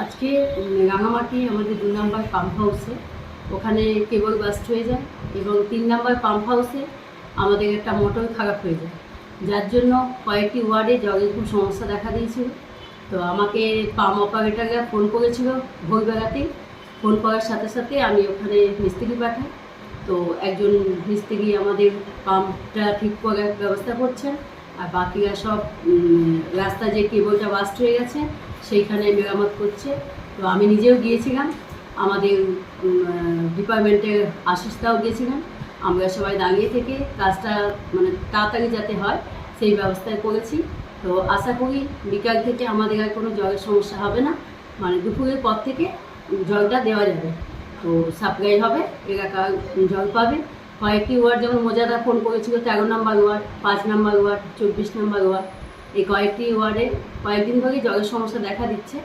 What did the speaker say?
আজকে রাঙামাটি আমাদের ২ নম্বর পাম্প হাউসে ওখানে কেবল বাস্ট হয়ে যায় এবং ৩ নম্বর পাম্প হাউসে আমাদের একটা মোটর খারাপ হয়ে যায়, যার জন্য কয়েকটি ওয়ার্ডে জলের খুব সমস্যা দেখা দিয়েছিল। তো আমাকে পাম্প অপারেটররা ফোন করেছিল ভোরবেলাতেই। ফোন করার সাথে সাথে আমি ওখানে মিস্ত্রি পাঠাই। তো একজন মিস্ত্রি আমাদের পাম্পটা ঠিক করার ব্যবস্থা করছেন, আর বাকিরা সব রাস্তা যে কেবলটা বাস্ট হয়ে গেছে সেইখানে মেরামত করছে। তো আমি নিজেও গিয়েছিলাম, আমাদের ডিপার্টমেন্টের আশিসটাও গিয়েছিলেন। আমরা সবাই দাঁড়িয়ে থেকে কাজটা তাড়াতাড়ি যাতে হয় সেই ব্যবস্থায় করেছি। তো আশা করি বিকাল থেকে আমাদের আর কোনো জলের সমস্যা হবে না, দুপুরের পর থেকে জলটা দেওয়া যাবে। তো সাপ্লাই হবে, এলাকার জল পাবে। কয়েকটি ওয়ার্ড যেমন মোজাদা ফোন করেছিল ১৩ নম্বর ওয়ার্ড, ৫ নম্বর ওয়ার্ড, ২৪ নম্বর ওয়ার্ড, এই কয়েকটি ওয়ার্ডে কয়েকদিন ধরেই জলের সমস্যা দেখা দিচ্ছে।